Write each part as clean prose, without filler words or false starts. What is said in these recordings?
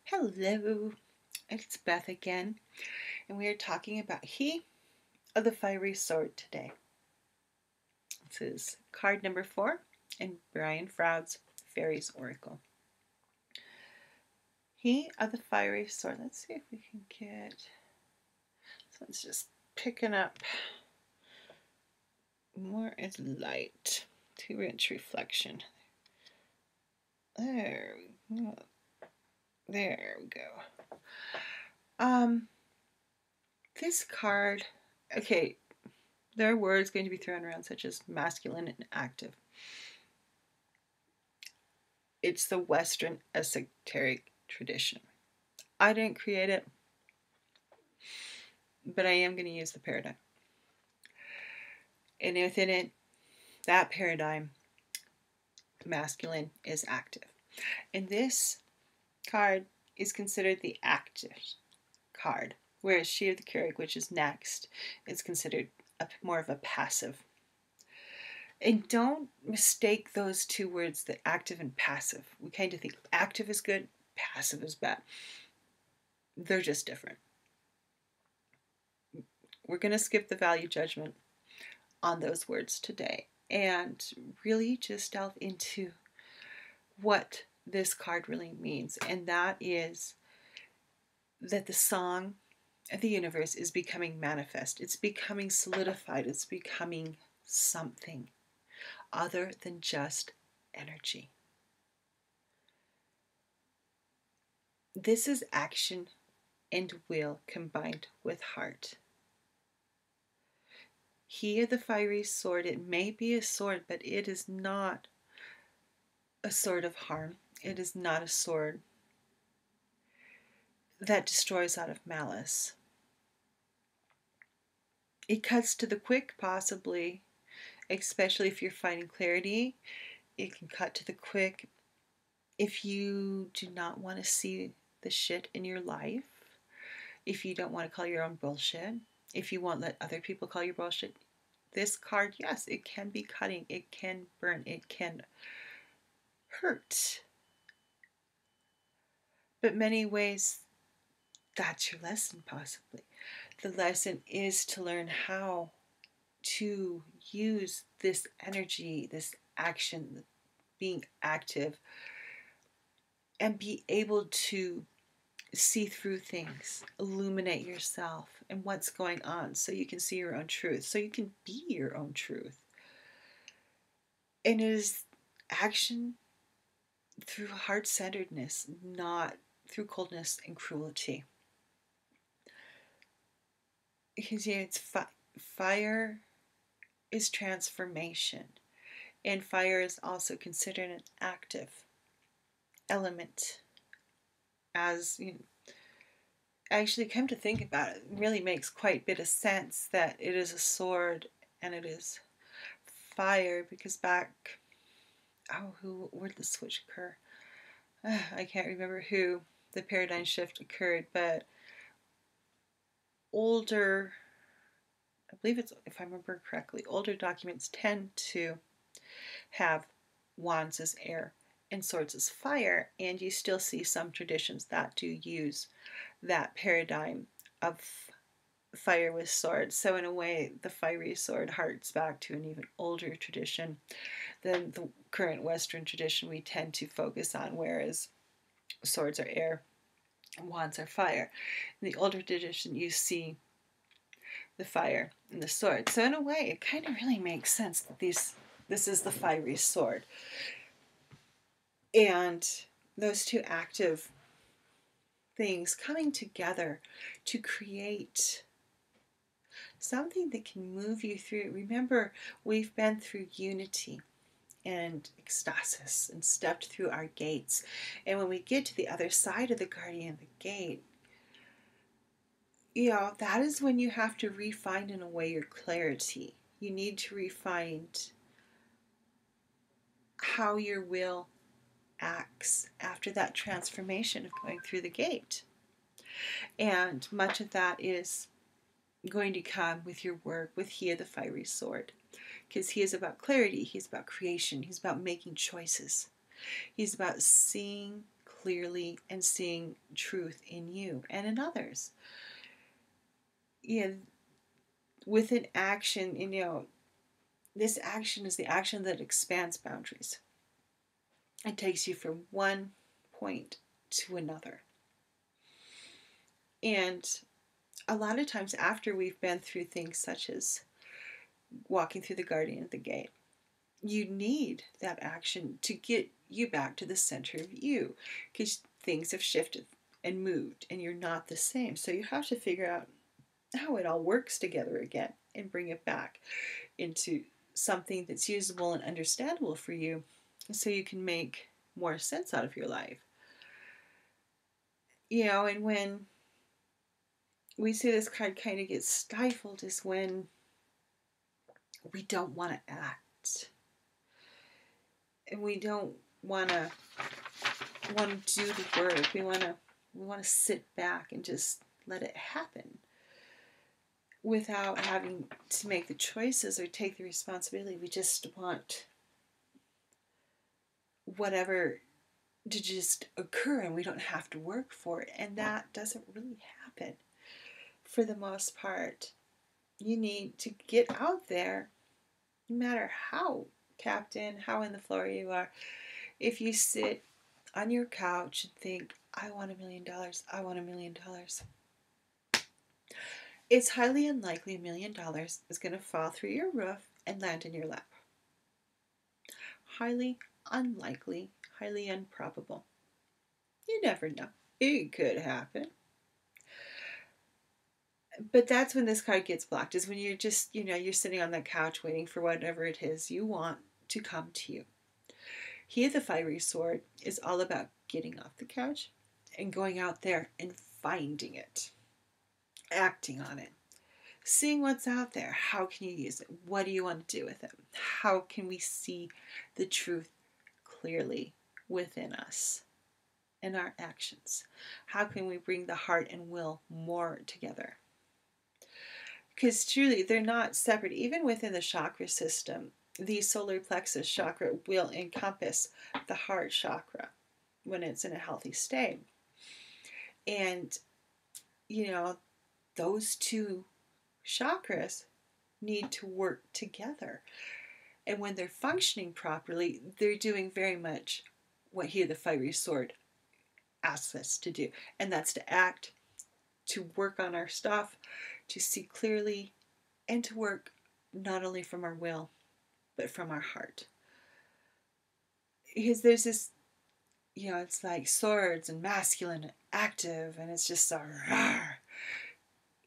Hello, it's Beth again, and we are talking about He of the Fiery Sword today. This is card number 4 in Brian Froud's Fairies Oracle. He of the Fiery Sword. Let's see if we can get. So it's just picking up more is light. 2-inch reflection. There we go. There we go. This card, okay, there are words going to be thrown around such as masculine and active. It's the Western esoteric tradition. I didn't create it, but I am going to use the paradigm. And within it, that paradigm, masculine is active. And this card is considered the active card, whereas She of the Carrick, which is next, is considered more of a passive. And don't mistake those two words, the active and passive. We kind of think active is good, passive is bad. They're just different. We're going to skip the value judgment on those words today and really just delve into what this card really means. And that is that the song of the universe is becoming manifest. It's becoming solidified. It's becoming something other than just energy. This is action and will combined with heart. He of the Fiery Sword, it may be a sword, but it is not a sword of harm. It is not a sword that destroys out of malice. It cuts to the quick, possibly, especially if you're finding clarity. It can cut to the quick if you do not want to see the shit in your life, if you don't want to call your own bullshit, if you won't let other people call your bullshit. This card, yes, it can be cutting, it can burn, it can hurt. But many ways, that's your lesson possibly. The lesson is to learn how to use this energy, this action, being active, and be able to see through things, illuminate yourself and what's going on so you can see your own truth, so you can be your own truth. And it is action through heart-centeredness, not through coldness and cruelty. Because it's fire is transformation, and fire is also considered an active element. As you know, actually come to think about it, it really makes quite a bit of sense that it is a sword and it is fire, because back, where did the switch occur? I can't remember who the paradigm shift occurred, but older, I believe it's, if I remember correctly, older documents tend to have wands as air and swords as fire, and you still see some traditions that do use that paradigm of fire with swords. So in a way, the fiery sword harks back to an even older tradition than the current Western tradition we tend to focus on, whereas swords are air and wands are fire. In the older tradition, you see the fire and the sword. So in a way, it kind of really makes sense that this is the fiery sword. And those two active things coming together to create something that can move you through. Remember, we've been through unity and ecstasis and stepped through our gates. And when we get to the other side of the guardian of the gate, that is when you have to refine in a way your clarity. You need to refine how your will acts after that transformation of going through the gate. And much of that is going to come with your work with He of the Fiery Sword, because he is about clarity, he's about creation, he's about making choices, he's about seeing clearly and seeing truth in you and in others. With an action, this action is the action that expands boundaries. It takes you from one point to another. And a lot of times after we've been through things such as walking through the guardian at the gate, you need that action to get you back to the center of you, because things have shifted and moved and you're not the same. So you have to figure out how it all works together again and bring it back into something that's usable and understandable for you, so you can make more sense out of your life. And when we see this card kind of get stifled is when we don't want to act. And we don't want to do the work. We want to sit back and just let it happen without having to make the choices or take the responsibility. We just want whatever to just occur, and we don't have to work for it. And that doesn't really happen for the most part. You need to get out there, no matter how tapped in, how in the floor you are. If you sit on your couch and think, I want $1 million, I want $1 million, it's highly unlikely $1 million is going to fall through your roof and land in your lap. Highly unlikely, highly improbable. You never know. It could happen. But that's when this card gets blocked, is when you're just, you're sitting on that couch waiting for whatever it is you want to come to you. Here, the Faery sword is all about getting off the couch and going out there and finding it, acting on it, seeing what's out there. How can you use it? What do you want to do with it? How can we see the truth clearly within us and our actions? How can we bring the heart and will more together? Because truly, they're not separate. Even within the chakra system, the solar plexus chakra will encompass the heart chakra when it's in a healthy state. And, those two chakras need to work together. And when they're functioning properly, they're doing very much what here the Faery sword asks us to do. And that's to act, to work on our stuff, to see clearly, and to work not only from our will, but from our heart. Because there's this, it's like swords and masculine, active, and it's just so rawr.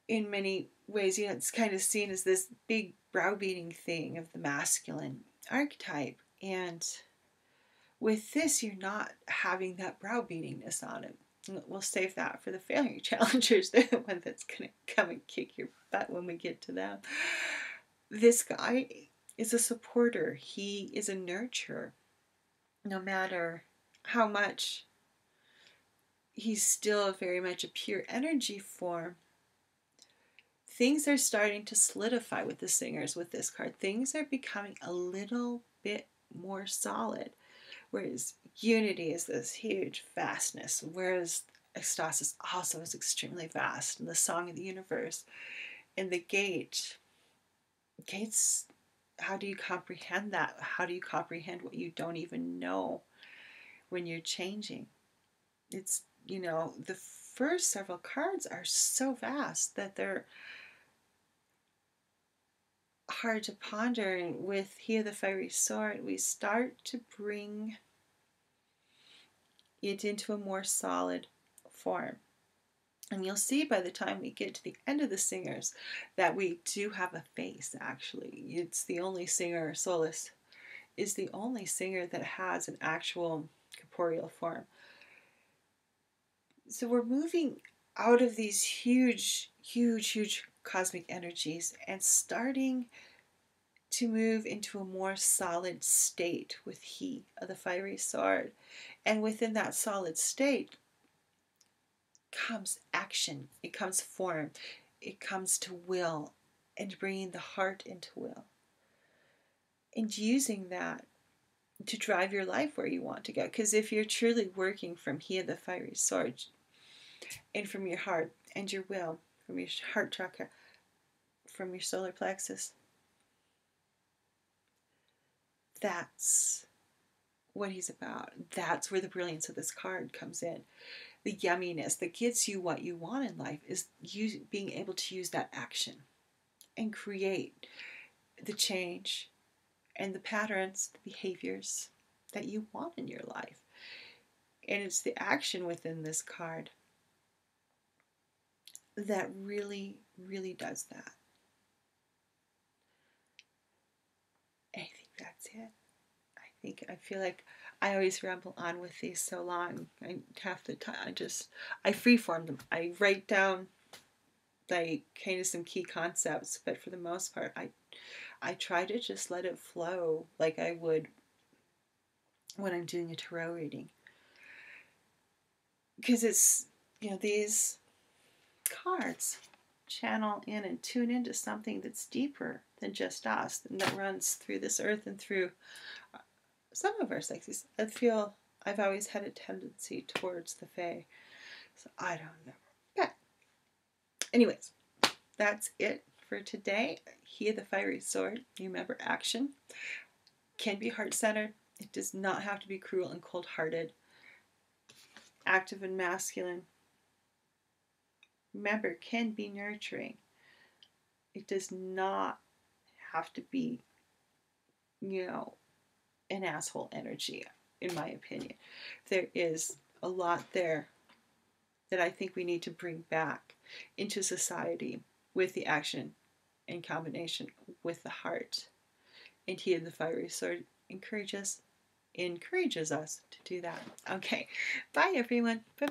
In many ways, it's kind of seen as this big browbeating thing of the masculine archetype. And with this, you're not having that browbeatingness on it. We'll save that for the failure challengers. They're the one that's going to come and kick your butt when we get to them. This guy is a supporter. He is a nurturer. No matter how much, he's still very much a pure energy form. Things are starting to solidify with the singers with this card. Things are becoming a little bit more solid. Whereas unity is this huge vastness, whereas ecstasis also is extremely vast, and the song of the universe. And the gates, how do you comprehend that? How do you comprehend what you don't even know when you're changing? It's, the first several cards are so vast that they're hard to ponder. And with here the Faery sword, we start to bring it into a more solid form. And you'll see by the time we get to the end of the singers that we do have a face, actually. It's the only singer, Solus is the only singer that has an actual corporeal form. So we're moving out of these huge, huge, huge cosmic energies and starting to move into a more solid state with he of the Faery sword. And within that solid state comes action, it comes form, it comes to will, and bringing the heart into will. And using that to drive your life where you want to go. Because if you're truly working from here, the fiery sword, and from your heart and your will, from your heart chakra, from your solar plexus, that's what he's about. That's where the brilliance of this card comes in. The yumminess that gives you what you want in life is you being able to use that action and create the change and the patterns, the behaviors that you want in your life. And it's the action within this card that really, really does that. I think that's it. I feel like I always ramble on with these so long. I half the time I freeform them. I write down like kind of some key concepts, but for the most part, I try to just let it flow like I would when I'm doing a tarot reading, because it's, you know, these cards channel in and tune into something that's deeper than just us, and that runs through this earth and through some of our sexes. I feel I've always had a tendency towards the Fae, so I don't know. But anyways, that's it for today. Here, the fiery sword. You remember, action can be heart-centered. It does not have to be cruel and cold-hearted. Active and masculine. Remember, can be nurturing. It does not have to be, you know, an asshole energy, in my opinion. There is a lot there that I think we need to bring back into society with the action in combination with the heart. And here, the fiery sword encourages us to do that. Okay, bye everyone. Bye.